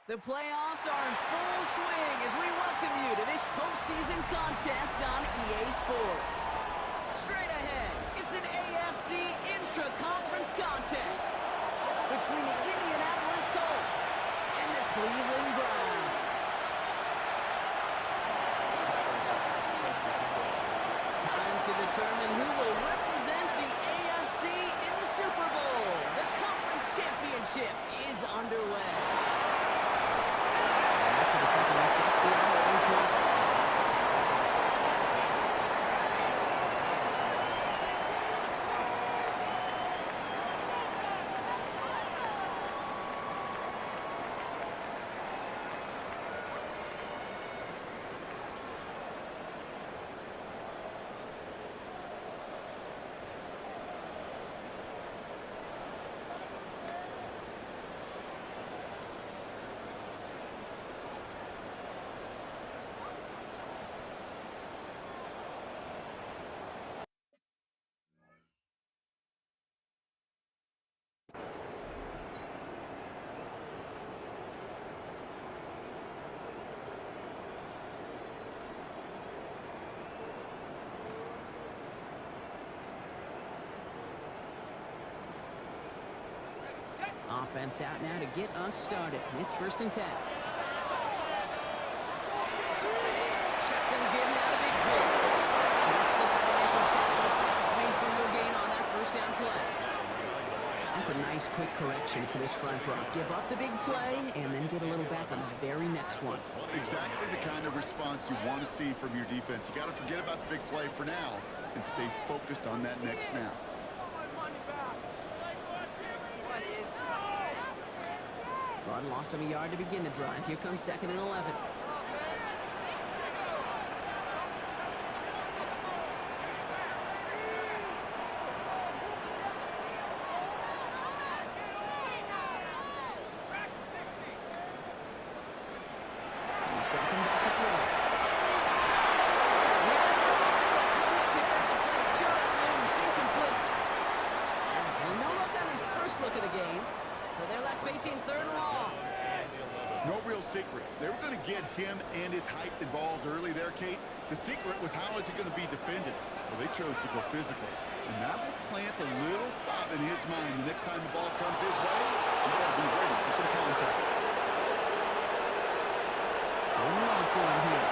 The playoffs are in full swing as we welcome you to this postseason contest on EA Sports. Straight ahead, it's an AFC intra-conference contest between the Indianapolis Colts and the Cleveland Browns. Time to determine who will represent the AFC in the Super Bowl. The conference championship is underway. That's going to set them up just beyond their own 12. Offense out now to get us started. It's 1st and 10. Shotgun give now to Bixby. That's the initial tackle. Stops me for no gain on that first down play. That's a nice quick correction for this front, Brock. Give up the big play and then get a little back on the very next one. Exactly the kind of response you want to see from your defense. You got to forget about the big play for now and stay focused on that next snap. Run loss of a yard to begin the drive. Here comes 2nd and 11. He's dropping back to throw. Defensive play, Jordan Lewis, incomplete. Well, no look on his first look of the game. So they're left facing 3rd and long. No real secret. They were going to get him and his height involved early there, Kate. The secret was how is he going to be defended? Well, they chose to go physical. And that will plant a little thought in his mind the next time the ball comes his way. He better be ready for some contact. Going on for him here.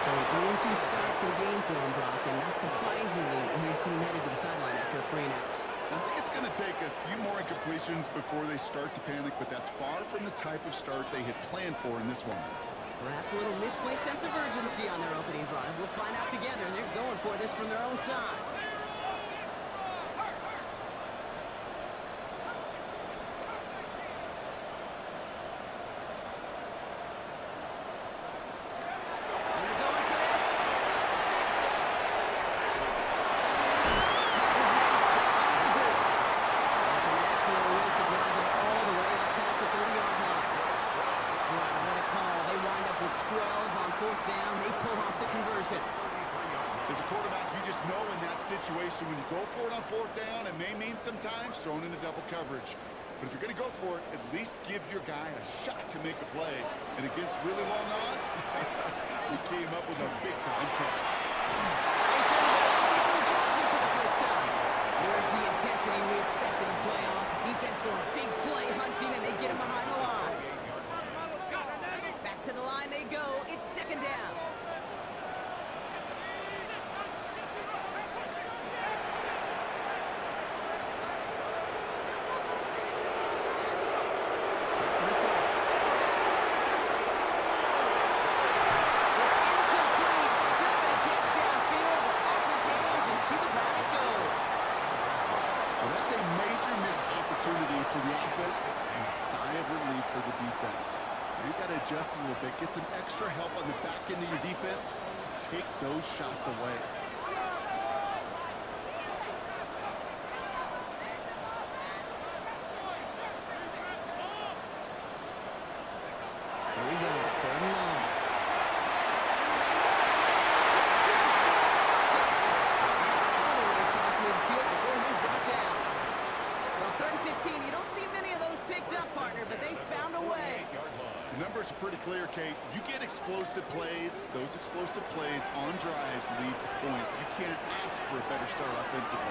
So an 0-2 start to the game for him, Brock, and not surprisingly, his team headed to the sideline after a 3-and-out. I think it's going to take a few more incompletions before they start to panic, but that's far from the type of start they had planned for in this one. Perhaps a little misplaced sense of urgency on their opening drive. We'll find out together, and they're going for this from their own side. As a quarterback, you just know in that situation when you go for it on 4th down, it may mean sometimes thrown into double coverage. But if you're going to go for it, at least give your guy a shot to make a play. And against really long odds, he came up with a big-time catch. There's the intensity we expect in the playoffs. Defense going big play hunting, and they get him behind the line. Back to the line they go. It's 2nd down. For the offense, and a sigh of relief for the defense. You've got to adjust a little bit, get some extra help on the back end of your defense to take those shots away. Here we go, 3rd and long. All the way across midfield before he's brought down. numbers are pretty clear, Kate. You get explosive plays. Those explosive plays on drives lead to points. You can't ask for a better start offensively.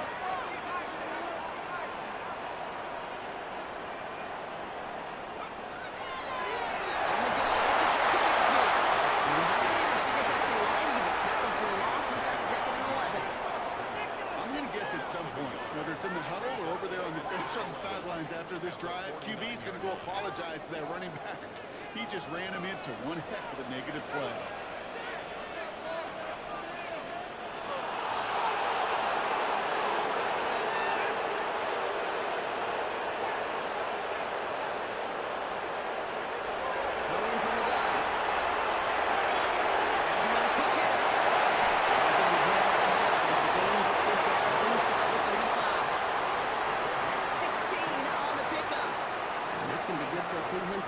Whether it's in the huddle or over there on the bench on the sidelines after this drive, QB is going to go apologize to that running back. He just ran him into one heck of a negative play.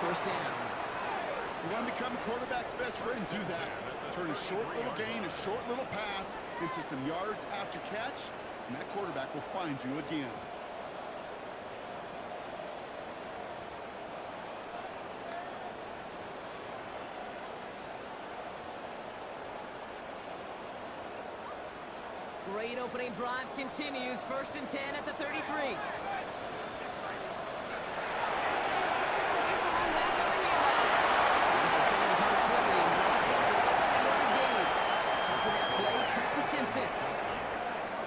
First down. You want to become a quarterback's best friend, do that. Turn a short little gain, a short little pass into some yards after catch, and that quarterback will find you again. Great opening drive continues. 1st and 10 at the 33.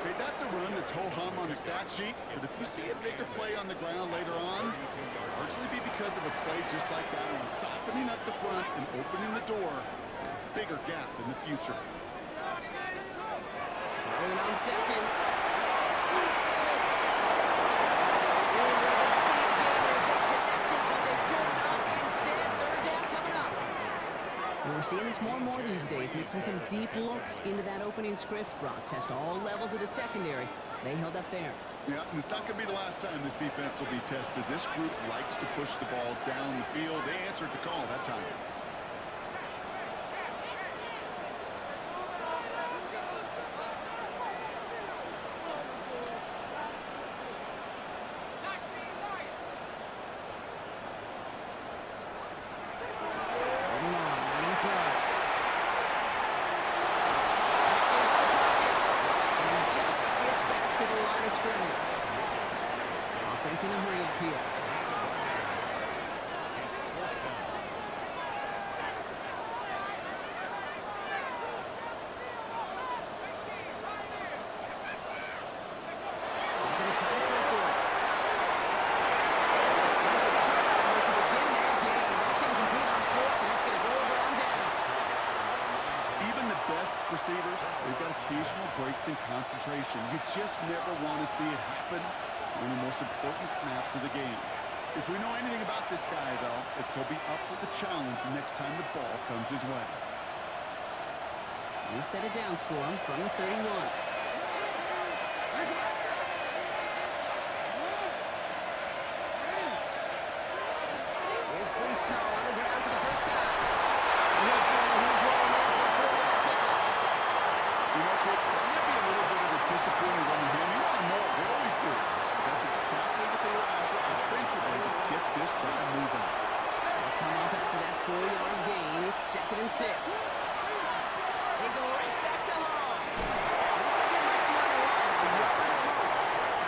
Okay, that's a run that's ho-hum on the stat sheet, but if you see a bigger play on the ground later on, it'll largely be because of a play just like that one, softening up the front and opening the door, bigger gap in the future. Throwing on seconds. We're seeing this more and more these days, mixing some deep looks into that opening script. Brock test all levels of the secondary. They held up there. Yeah, and it's not going to be the last time this defense will be tested. This group likes to push the ball down the field. They answered the call that time. Offense in a hurry up here. Receivers, they've got occasional breaks in concentration. You just never want to see it happen on the most important snaps of the game. If we know anything about this guy, though, it's he'll be up for the challenge the next time the ball comes his way. You've set it down for him from the 31. Here's Brees Hall on the ground for the first time. Disappointed on him. You want to know it. They always do. That's exactly what they were after offensively to get this drive moving. They'll come up after that 4-yard gain. It's 2nd and 6. They go right back to Hall. This will get much more line.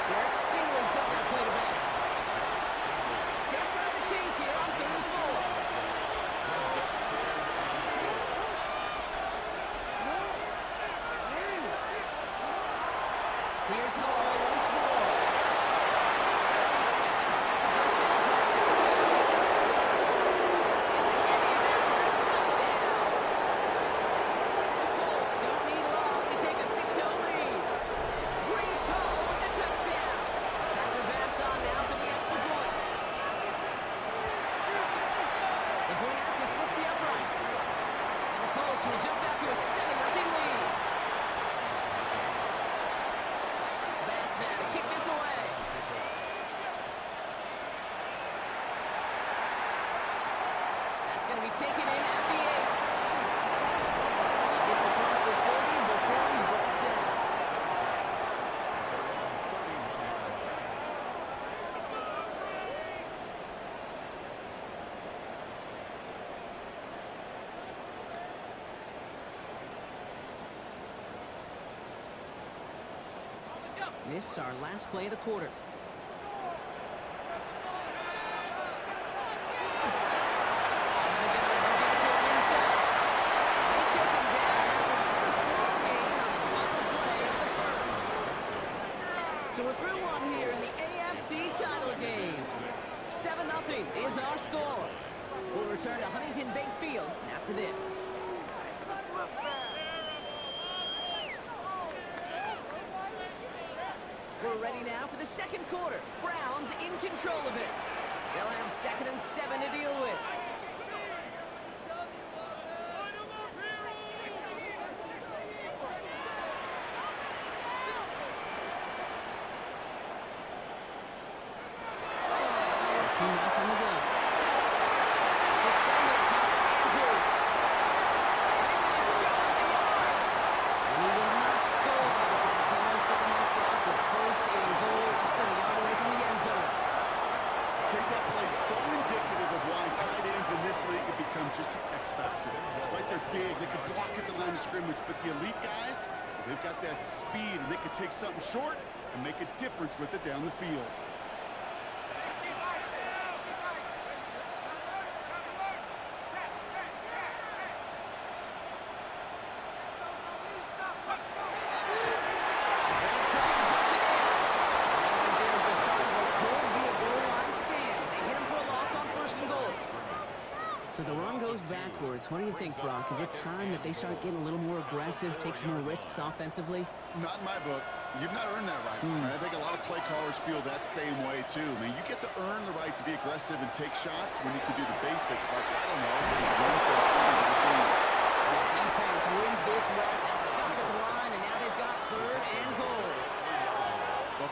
Derek Stingley put that play to bed. Jets are the chains here on 3rd and 4. Here's Hall once more. It's an Indianapolis touchdown. The Colts don't need long to take a 6-0 lead. Brees Hall with the touchdown. Tyler Bass on now for the extra point. The point after splits the uprights. And the Colts will jump out to a 7-0 lead. Kick this away. That's going to be taken in at the 8. He gets across the 30 before he's brought down. This is our last play of the quarter. So we're through one here in the AFC title game. 7-0 is our score. We'll return to Huntington Bank Field after this. We're ready now for the second quarter. Browns in control of it. They'll have 2nd and 7 to deal with. Scrimmage, but the elite guys, they've got that speed and they could take something short and make a difference with it down the field. So the run goes backwards. What do you think, Brock? Is it time that they start getting a little more aggressive, take some more risks offensively? Not in my book. You've not earned that right. I think a lot of play callers feel that same way, too. I mean, you get to earn the right to be aggressive and take shots when you can do the basics. Like, I don't know, run for a positive thing. The defense wins this one. That's stopped at the line, and now they've got 3rd and goal.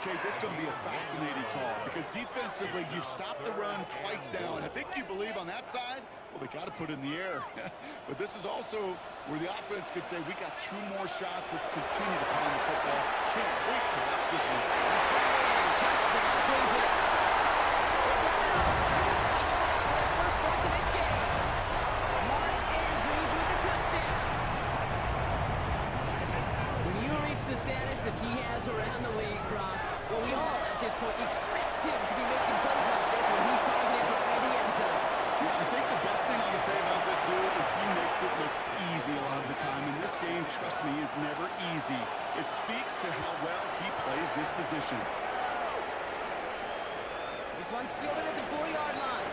Okay, this is going to be a fascinating call because defensively, you've stopped the run twice now, and I think you believe on that side, well, they got to put it in the air. But this is also where the offense could say, we got 2 more shots. Let's continue to pound the football. Can't wait to watch this one. Touchdown, Cleveland. First points of this game. Mark Andrews with the touchdown. When you reach the status that he has around the league, Brock, well, we all at this point expect him to be making plays like this when he's targeted down near the end zone. Yeah, I think the best thing I can say about this dude is he makes it look easy a lot of the time. And this game, trust me, is never easy. It speaks to how well he plays this position. This one's fielded at the 4-yard line.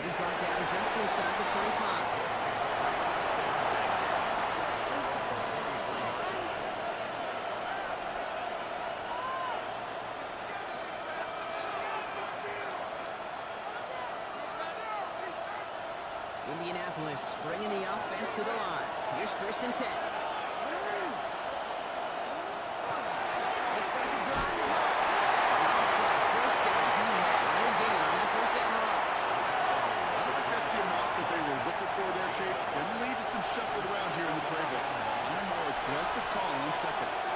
He's brought down just inside the 25. Indianapolis bringing the offense to the line. Here's 1st and 10. Let's start the drive. First down. No gain on that 1st down run. I don't think that's the amount that they were looking for there, Kate. Going to lead to some shuffled around here in the playbook. A more aggressive call on 2nd.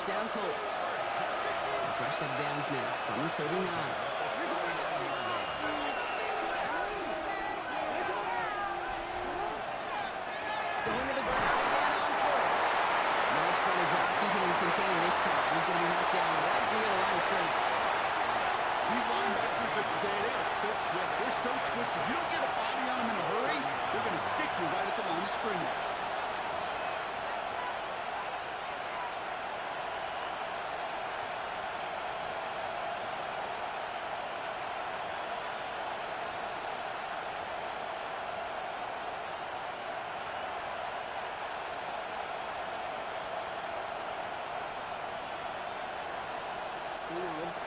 Down Colts. So fresh set of downs now from 39. Going to the ground again on 4th. Much better job keeping him contained this time. He's going to be knocked down right near the line of scrimmage. These linebackers of today, they are so quick. They're so twitchy. You don't get a body on them in a hurry, they're going to stick you right at the line of scrimmage.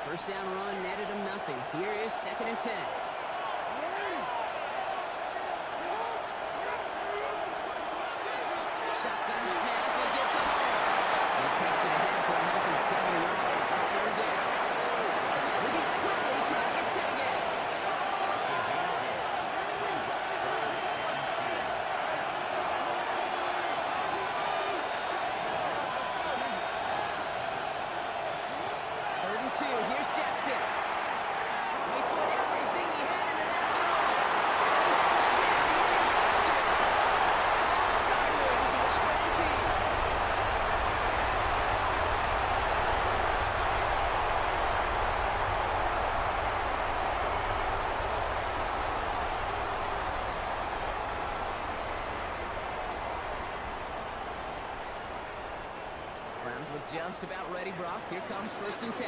First down run netted him nothing. Here is 2nd and 10. Shotgun snap will get to Hall. He takes it ahead for a healthy 7 yards. It's 3rd down. We can quickly try to get set again. 2. Here's Jackson. He put everything he had into that throw. And he has it. The interception. Sauce Gardner with the INT. Browns look just about ready, Brock. Here comes 1st and 10.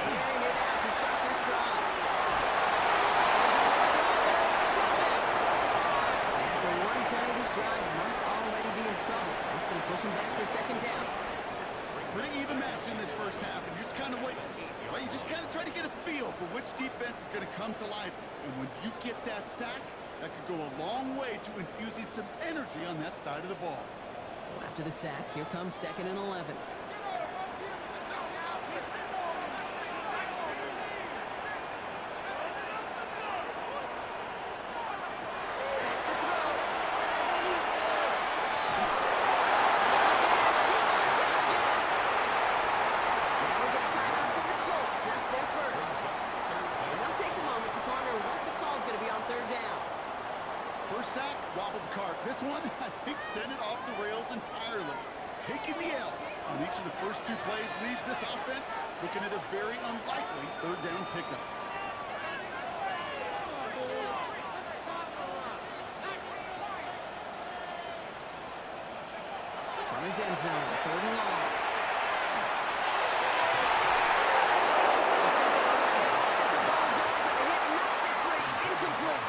Airing it out to start this drive. After one play of this drive, might already be in trouble. That's going to push him back for 2nd down. Pretty even match in this first half, and you're just kind of waiting. Right? You just kind of try to get a feel for which defense is going to come to life. And when you get that sack, that could go a long way to infusing some energy on that side of the ball. So after the sack, here comes 2nd and 11. Back to throw. Now we get a timeout from the Colts. That's their first. And they'll take a moment to ponder what the call's going to be on 3rd down. First sack, wobbled the cart. This one, I think, sent it off the rails entirely. Taking the L on each of the first 2 plays leaves this offense looking at a very unlikely 3rd down pickup. From his end zone, 3rd and long. As the ball dives at the hip, knocks it free, incomplete.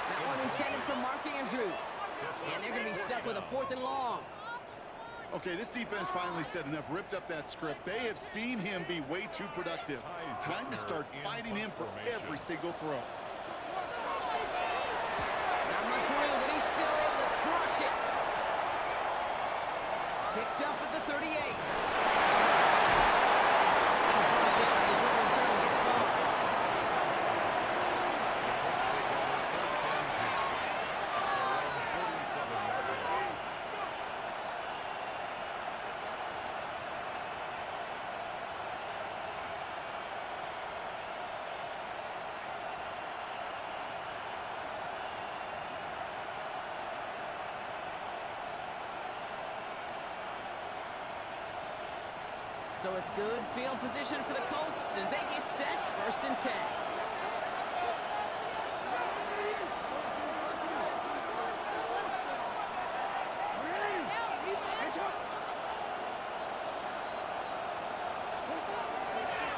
That one intended for Mark Andrews. And they're going to be stuck with a 4th and long. Okay, this defense finally said enough, ripped up that script. They have seen him be way too productive. Time to start fighting him for every single throw. Not much room, but he's still able to crush it. Picked up at the 38. He's brought down before the return gets far. So it's good field position for the Colts as they get set, 1st and 10.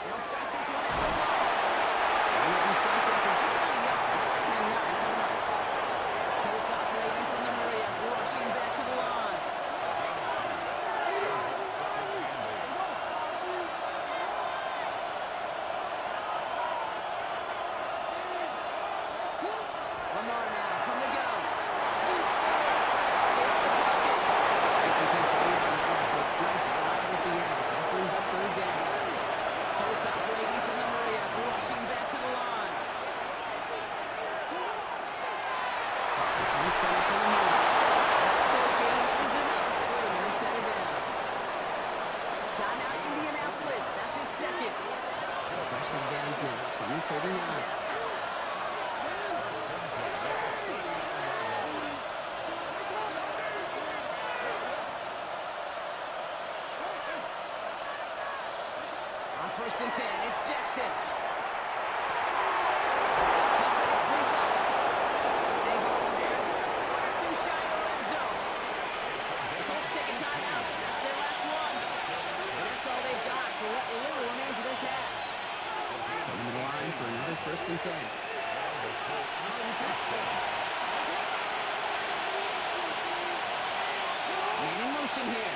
They'll start this one at the line. And they can stop after just about a yard. 2nd and 9 coming up. Colts operating from the Maria, rushing back to the line. Lamar now from the gun. Escapes the pocket. Gets in control of the offense. Nice slide with the edge. That brings up 3rd down. Colts operating from the Maria, rushing back to the line. This one set up for the move. That short gain is enough for them to set it down. Timeout Indianapolis. That's its 2nd. So fresh set downs now from the 39. On 1st and 10, it's Jackson. It's caught, it's Brees Hall. They hold him there just a foot or 2 shy of the red zone. The Colts take a timeout. That's their last one. And that's all they've got for what little remains of this half. Coming to the line for another 1st and 10. Man in motion here.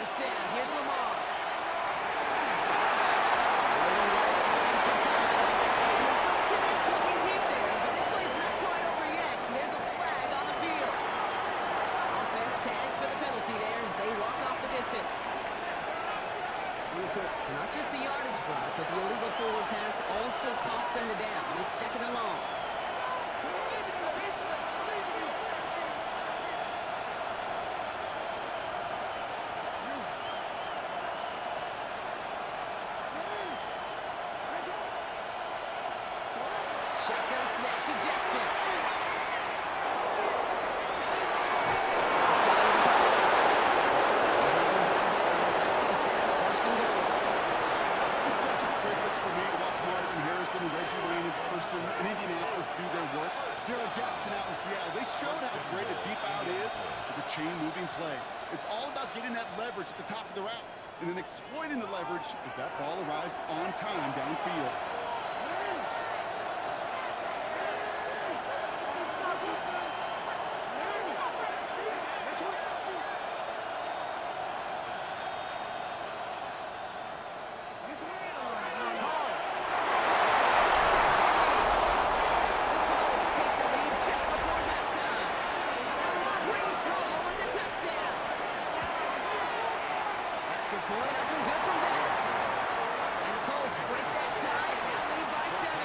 First down, here's Lamar. Rolling left, buying some time. And the Dolphins looking deep there, but this play's not quite over yet, so there's a flag on the field. and then exploiting the leverage as that ball arrives on time downfield. Take the lead just before halftime. Brees Hall with the touchdown. Extra point up and good from Bass. And the Colts break that tie and now lead by 7.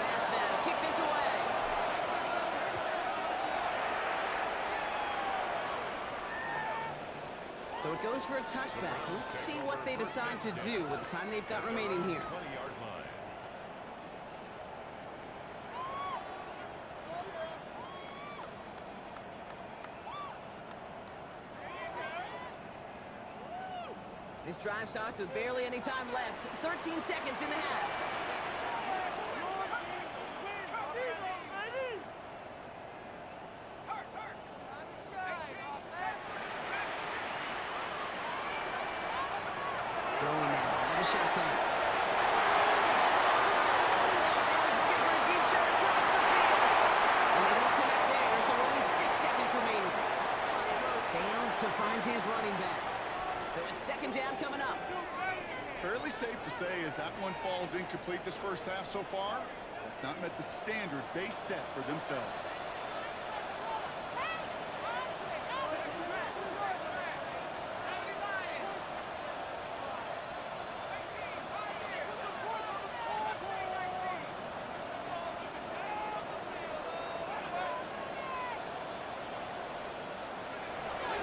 Bass now to kick this away. So it goes for a touchback. Let's see what they decide to do with the time they've got remaining here. 20-yard line. This drive starts with barely any time left. 13 seconds in the half. Throwing now out of the shotgun. He's looking for a deep shot across the field. And they don't connect there, so only 6 seconds remaining. Fails to find his running back. So it's second down coming up. Fairly safe to say as that one falls incomplete this first half so far, that's not met the standard they set for themselves.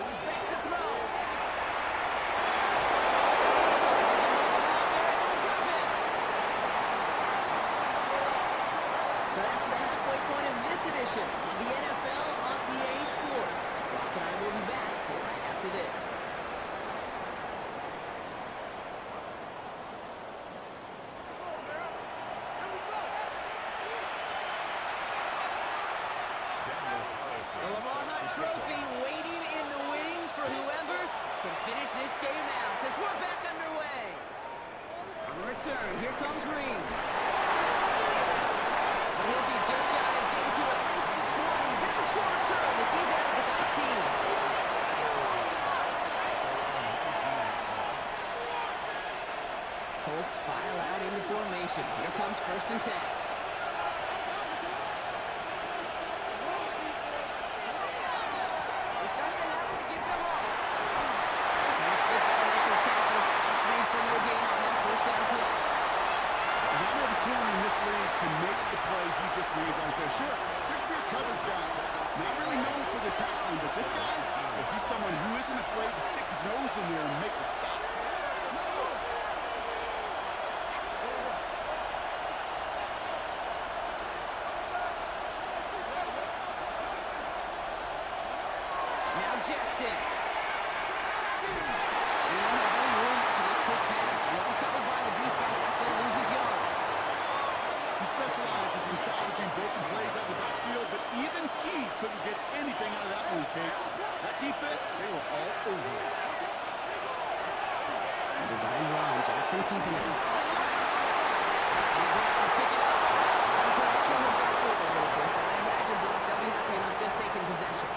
He's back to throw. So that's the halfway point of this edition of the NFL on EA Sports. Brock and I will be back right after this. The Lamar Hunt Trophy waiting in the wings for whoever can finish this game out as we're back underway. On the return, here comes Reed. And he'll be just shy of getting to at least the 20. Bit of a short return as he's out of the 19. Colts file out into formation. Here comes 1st and 10. They start the half with a gift of all. Can't slip that initial tackle. Stops made for no gain on that first down play. Not every corner in this league can make the play he just made right there. Sure, there's great coverage guys. Not really known for the tackling, but this guy, well, he's someone who isn't afraid to stick his nose in there and make a stop. Now Jackson. They don't have any room after that quick pass. Well covered by the defense. That play loses yards. He specializes in salvaging broken plays out of the backfield, but even he couldn't get anything out of that one, Kate. That defense, they were all over it. Design run. Jackson keeping it. And the Browns pick it up. Until they trim it backward a little bit. But I imagine Brock, they'll be happy enough just taking possession.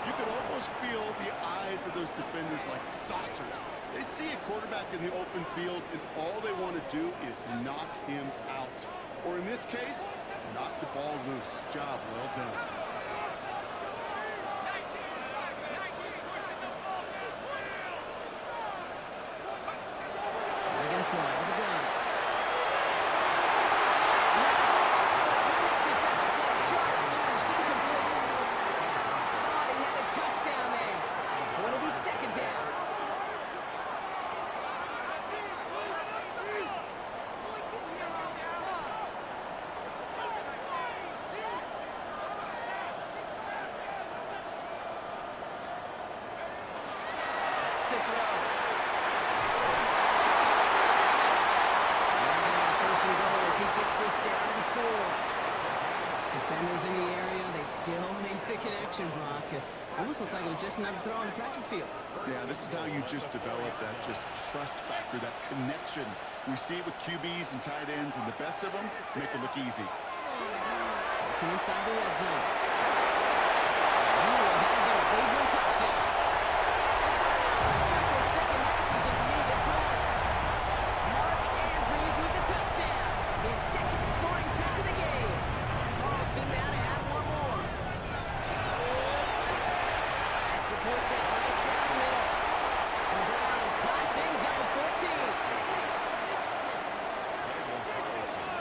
You could almost feel the eyes of those defenders like saucers. They see a quarterback in the open field, and all they want to do is knock him out. Or in this case, knock the ball loose. Job well done. They're going to fly with a gun. Defensive play. Jordan Lewis incomplete. Thought he had a touchdown there. So it'll be second down. To throw. First and goal as he gets this down to the 4. Defenders in the area, they still may This looked like it was just another throw on the practice field. Yeah, this is how you just develop that just trust factor, that connection. We see it with QBs and tight ends, and the best of them make it look easy. Looking inside the red zone. He will have their Cleveland touchdown. The second half is immediate points. Mark Andrews with the touchdown. His second scoring catch of the game. Carlson now to add one more. Extra point set right down the middle. The Browns tie things up at 14.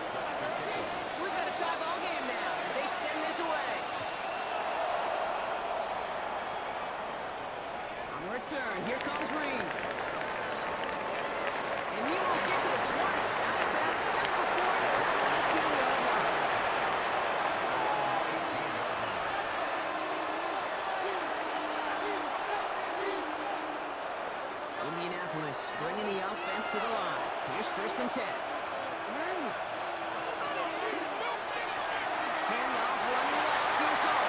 So we've got a tie ball game now as they send this away. On the return, here comes Reed. And he will get to the 20. Out of bounds just before the 18-yard line. Indianapolis bringing the offense to the line. Here's 1st and 10. Handoff running left. Here's Hall.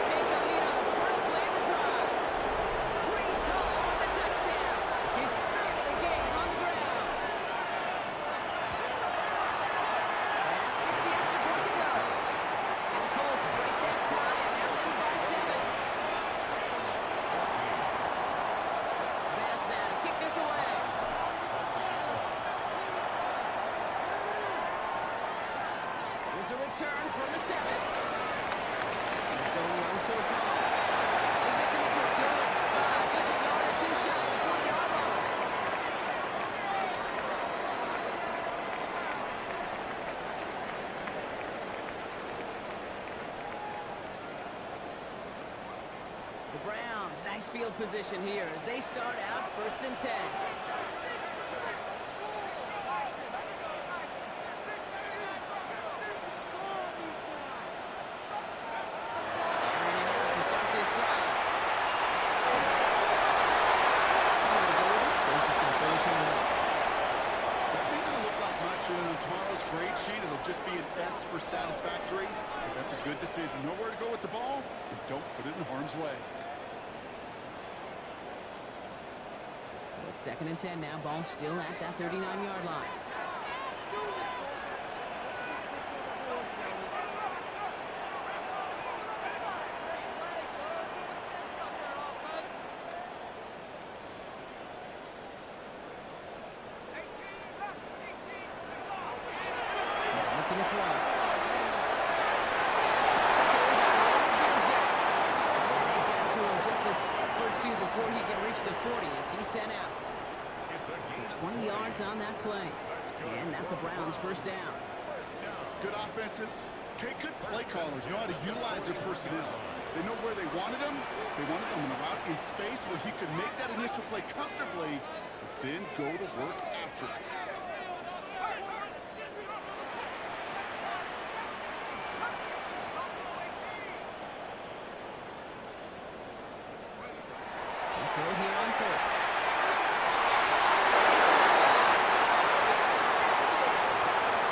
Take the lead on the first play of the drive. Breece Hall with the touchdown. His third of the game on the ground. Pass gets the extra point to go. And the Colts break that tie and now lead by 7. Pass now to kick this away. There's a return from the 7. He's going long so far. He gets him into a good spot. Just a yard or two shy of the 40-yard line. The Browns, nice field position here as they start out 1st and 10. Carrying it out to start this drive. So he's just going to finish one up. That may not look like much, and on tomorrow's grade sheet, it'll just be an S for satisfactory. But that's a good decision. Know where to go with the ball, and don't put it in harm's way. So it's 2nd and 10 now. Ball still at that 39-yard line. Now looking to throw. It's taken over by Tunzel. And they got to him just a step or two before he can reach the 40 as he's sent out. So 20 yards on that play. And that's a Browns first down. Good offenses. Okay, good play callers. Know how to utilize their personnel. They know where they wanted them. They wanted them in a route in space where he could make that initial play comfortably, but then go to work after it. Throw here on 1st.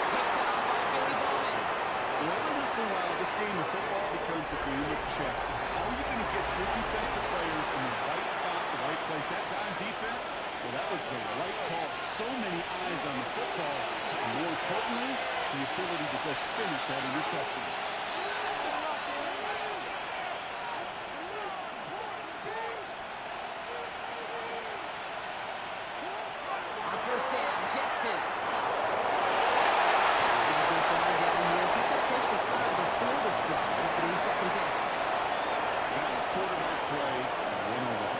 Picked off by Billy Bowman. Well, every once in a while, this game of football becomes a game of chess. How are you going to get your defensive players in the right spot, the right place? That dime defense, well, that was the right call. So many eyes on the football. And more importantly, the ability to go finish that interception. On 1st down, Jackson. He's going to slide down here. Picked up close to 5 before the slide. It's going to be 2nd down. Nice quarterback play. Win over.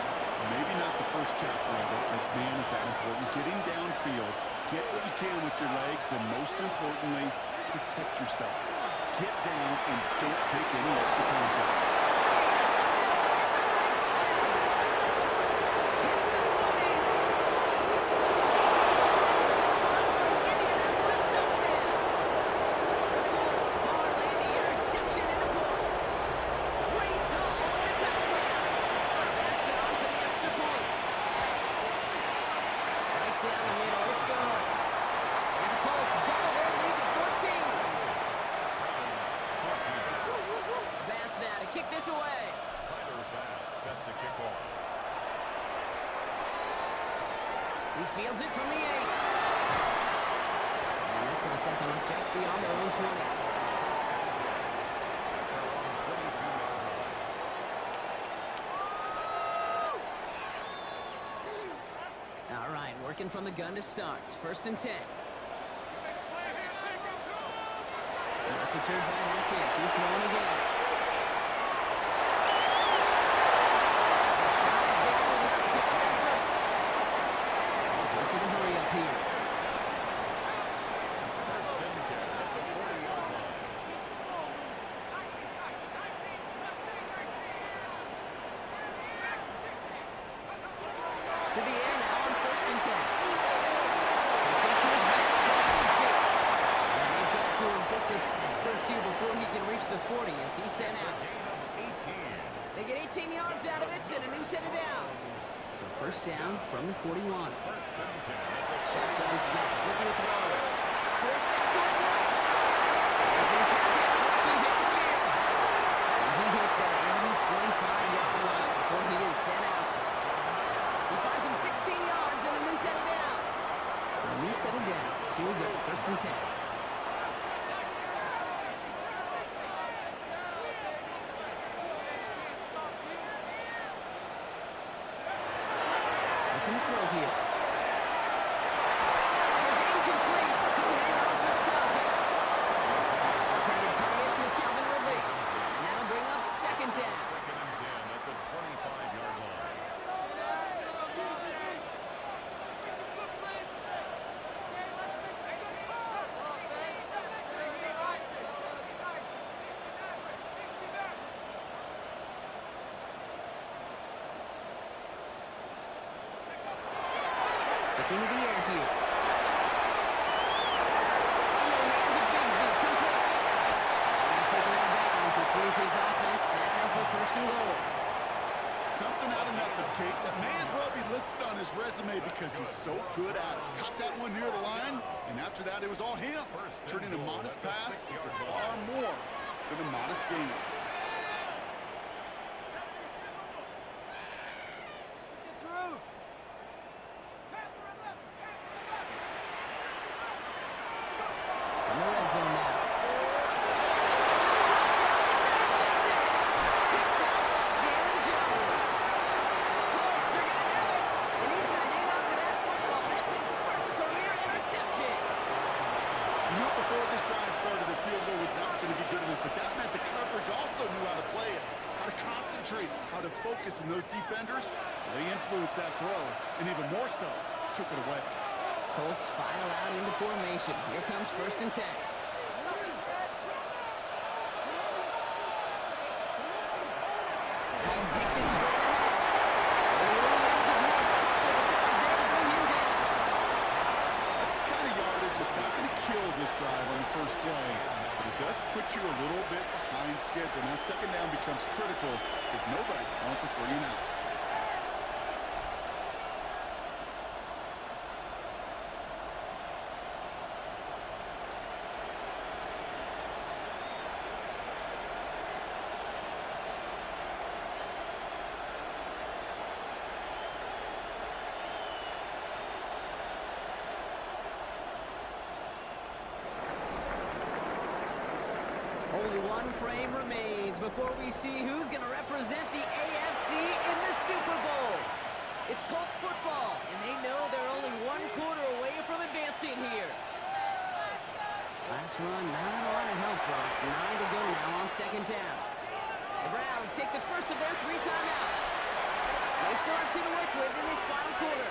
Maybe not the first chapter of it, but man, is that important. Getting downfield, get what you can with your legs, then most importantly, protect yourself. Get down and don't take any extra contact. It's a breakaway. Hits the 20. Indianapolis touchdown. The Colts parlay the interception into points. Breece Hall with the touchdown. Pass it on for the extra point. this away. Tyler Bass set to kick off. He fields it from the 8. And that's going to set them up just beyond their own 20. All right, working from the gun to start. 1st and 10. Not deterred by that kick. He's throwing again. Closer to hurry up here. First and 10 at the 40-yard line. To the air now on 1st and 10. He takes his back to Bixby. And they've got to him just a step or two before he can reach the 40 as he's sent out. They get 18 yards out of it and a new set of downs. So 1st down from the 41. First and 10 at the Shotgun snap, looking to throw. Forced out to his right. Andrews has it, walking downfield. And he hits that enemy 25-yard line before he is sent out. He finds him 16 yards and a new set of downs. So a new set of downs. Here we go, 1st and 10. Looking to throw here. Is incomplete. Couldn't hang on for the contact. Intended target was Calvin Ridley. And that'll bring up 2nd down. 2nd and 10 at the 25-yard line. Sticking to the air here. Into the hands of Bixby, complete. And taken out of bounds, which leaves his offense set now for 1st and goal. Something out of nothing, Kate. That may as well be listed on his resume because he's so good at it. Caught that one near the line, and after that, it was all him. Turning a modest pass into far more than a modest gain. In the red zone now. Picked up by Jalen Jones. And the Colts are going to have it. And he's going to hang on to that football. That's his first career interception. You knew before this drive started, the field goal was not going to be good enough, but that meant the coverage also knew how to play it, how to concentrate, how to focus, and those defenders, they influenced that throw, and even more so, took it away. Colts file out into formation. Here comes 1st and 10. And takes it straight ahead. The little manages one. The defender's there to bring him down. That's the kind of yardage that's not going to kill this drive on the first play, but it does put you a little bit behind schedule. Now 2nd down becomes critical because nobody wants a 3 and out. Only one frame remains before we see who's going to represent the AFC in the Super Bowl. It's Colts football, and they know they're only 1 quarter away from advancing here. Last run, not a lot of help, Brock. 9 to go now on 2nd down. The Browns take the first of their 3 timeouts. They still have 2 to work with in this final quarter.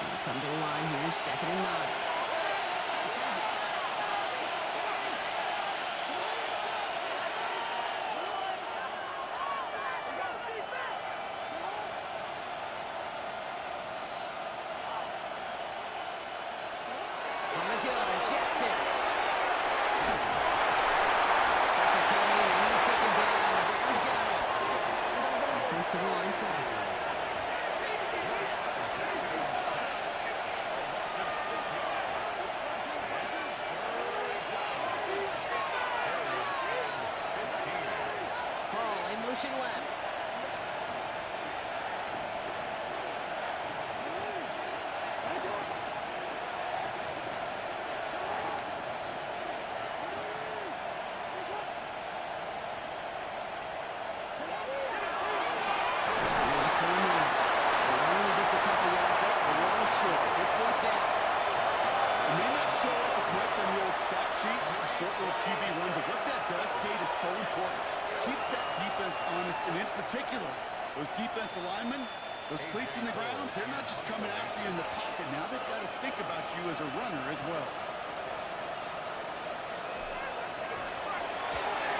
They'll come to the line here, 2nd and 9. Those cleats in the ground, they're not just coming after you in the pocket. Now they've got to think about you as a runner as well.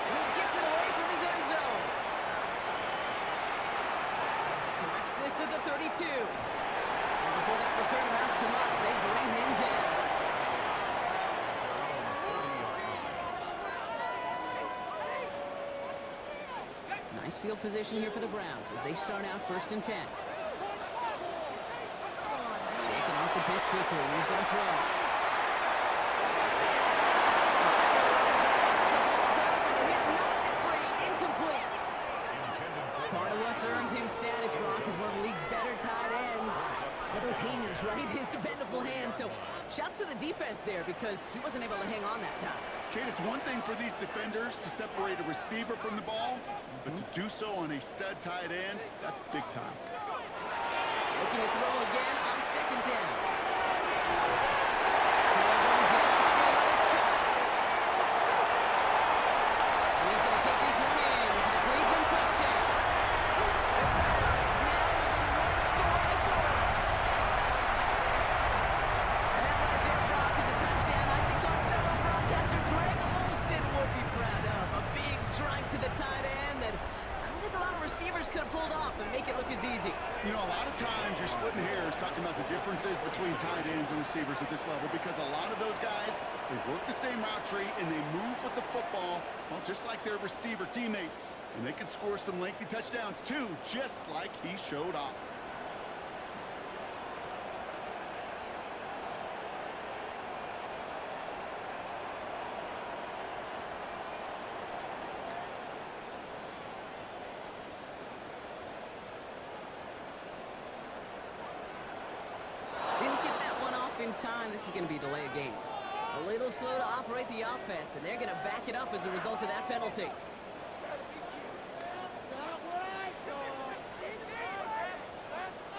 And he gets it away from his end zone. Collects this at the 32. And before that return amounts to much, they bring him down. Nice field position here for the Browns as they start out 1st and 10. Shaking off the pick quickly. He's going to throw. Knocks it free. Incomplete. Part of what's earned him status, Brock, is one of the league's better tight ends. With those hands, right? His dependable hands. So shouts to the defense there because he wasn't able to hang on that time. Kate, it's one thing for these defenders to separate a receiver from the ball, but to do so on a stud tight end, that's big time. Looking to throw again on 2nd down. He's going to take this one in for the Cleveland touchdown. The Browns now within one score of the fourth. And that right there, Brock, is a touchdown I think our fellow broadcaster Greg Olsen would be proud of. A big strike to the tight end that I don't think a lot of receivers could have pulled off and make it look as easy. You know, a lot of times you're splitting hairs talking about the differences between tight ends and receivers at this level because a lot of those guys, they work the same route tree and they move with the football, well, just like their receiver teammates. And they can score some lengthy touchdowns too, just like he showed off. Didn't get that one off in time. This is going to be a delay of game. A little slow to operate the offense, and they're going to back it up as a result of that penalty.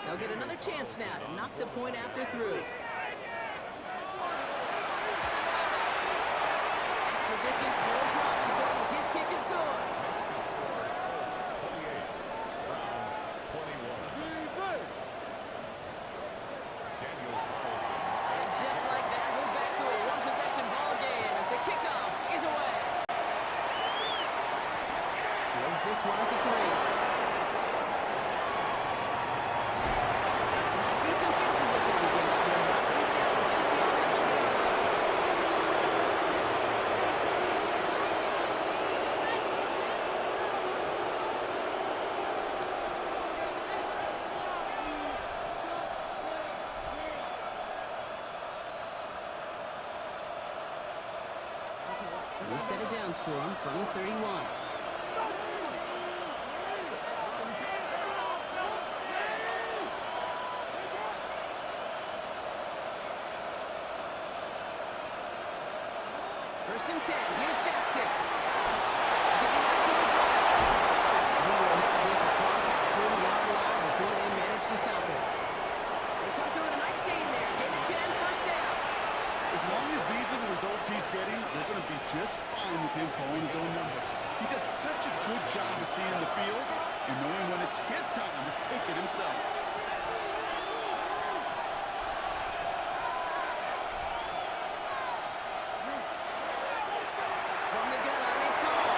They'll get another chance now to knock the point after through. Extra distance, no problem for him as his kick is good. And just like that, we're back to a one-possession ball game as the kickoff is away. Fields this one at the 3. Decent field position to begin with here. He's down just beyond that goal line. New set of downs for him from the 31. First and 10. Here's Jackson. Getting out to his left. He will have this across that 40-yard line before they manage to stop him. They come through with a nice gain there. Gain of 10, first down. As long as these are the results he's getting, they're going to be just fine with him calling his own number. He does such a good job of seeing the field and knowing when it's his time to take it himself. From the gun, it's Hall.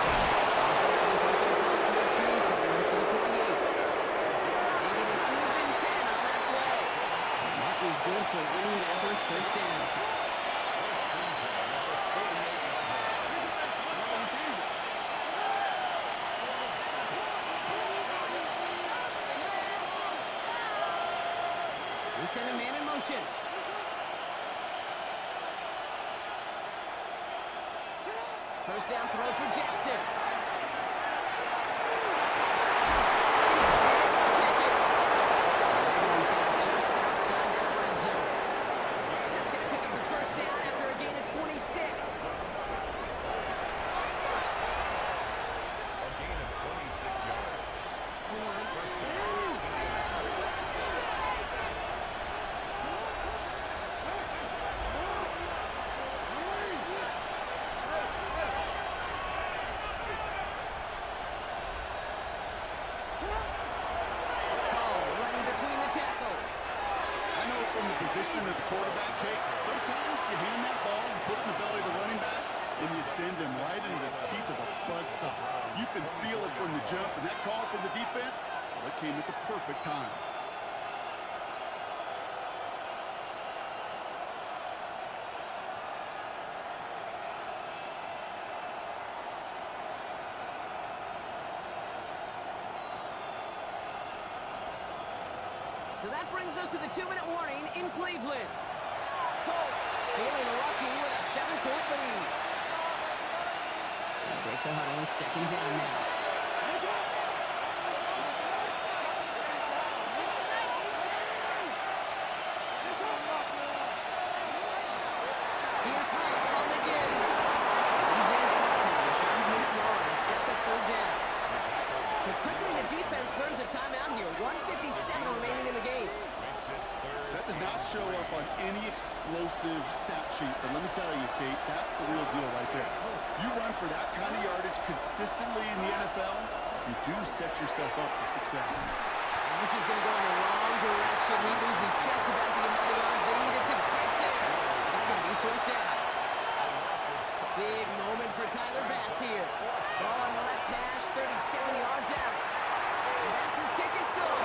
He's got this open across midfield, going to the 48. Making it even 10 on that play. That was good for Indianapolis first down. They send a man in motion. First down throw for Jackson. They're going to be set up just outside that red zone. That's going to pick up the first down after a gain of 26. A gain of 26 yards. First down. position of the quarterback, Kate. Sometimes you hand that ball and put it in the belly of the running back, and you send him right into the teeth of a buzzsaw. You can feel it from the jump, and that call from the defense, well, it came at the perfect time. So that brings us to the 2-minute warning in Cleveland. Colts feeling lucky with a 7-point lead. They'll break the huddle. It's second down now. Here's Hall on the game. He does sets up third down. So quickly the defense burns a timeout here. 1:57 remaining in the game. That does not show up on any explosive stat sheet, but let me tell you, Kate, that's the real deal right there. You run for that kind of yardage consistently in the NFL, you do set yourself up for success. And this is going to go in the wrong direction. He loses just about the amount of yards they needed to get there. It's going to be fourth down. Big moment for Tyler Bass here. Ball on the left hash, 37 yards out. Bass's kick is good.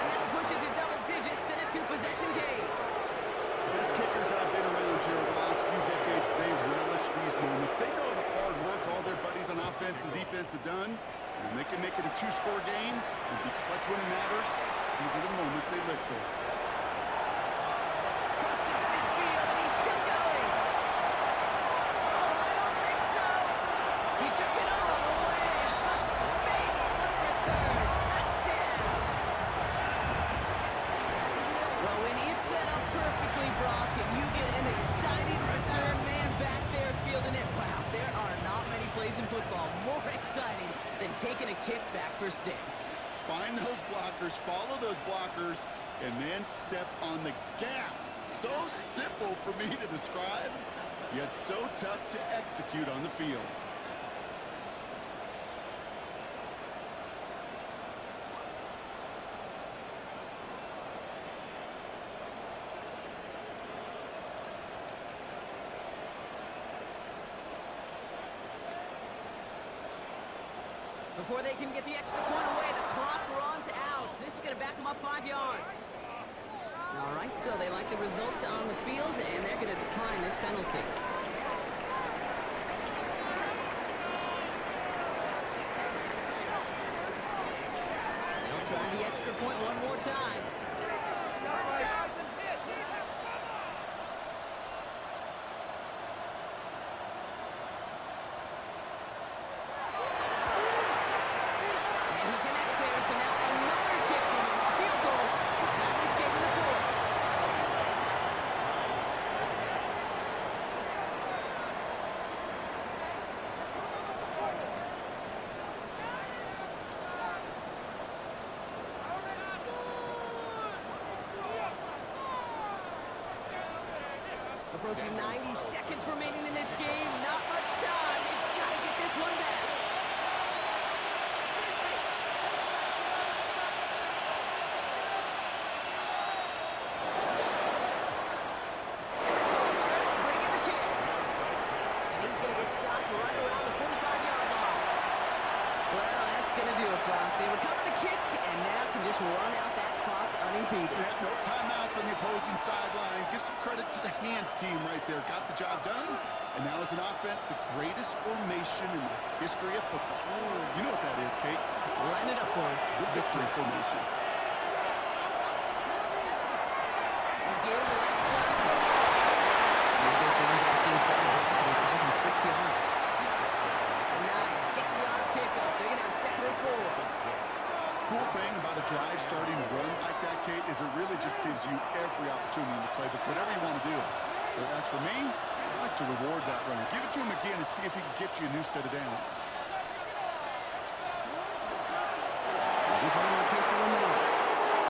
And that'll push it to double digits in a 2-possession game. Best kickers I've been around here over the last few decades, they relish these moments. They know the hard work all their buddies on offense and defense have done. And they can make it a 2-score game and be clutch when it matters. These are the moments they live for. Crosses midfield, and he's still going. Oh, I don't think so. He took it all the way. Baby, what a return. Touchdown. Well, when it's set up perfectly, Brock, and you get an exciting return man back there fielding it, wow, there are not many plays in football more exciting than taking a kick back for 6. Find those blockers, follow those blockers, and then step on the gas. So simple for me to describe, yet so tough to execute on the field. Before they can get the extra point away, the clock runs out. This is going to back them up 5 yards. All right, so they like the results on the field, and they're going to decline this penalty. They'll try the extra point one more time. Approaching 90 seconds remaining in this game. Not much time. They've got to get this one back. And the Colts ready to bring in the kick. And he's going to get stopped right around the 45-yard line. Well, that's going to do it, Brock. They recover the kick, and now can just run out that clock unimpeded. Yeah, no timeouts on the opposing sideline. Give some credit to the hands team right there. Got the job done. And now as an offense, the greatest formation in the history of football. You know what that is, Kate. Line it up, boys. The victory formation. Again, left side. Steal this one back inside. They find him 6 yards. A nice 6-yard pickup. They're going to have 2nd and 4. Cool thing about a drive starting to run like that, Kate, is it really just gives you every opportunity to play, but whatever you want to do. But as for me, I like to reward that runner. Give it to him again and see if he can get you a new set of downs.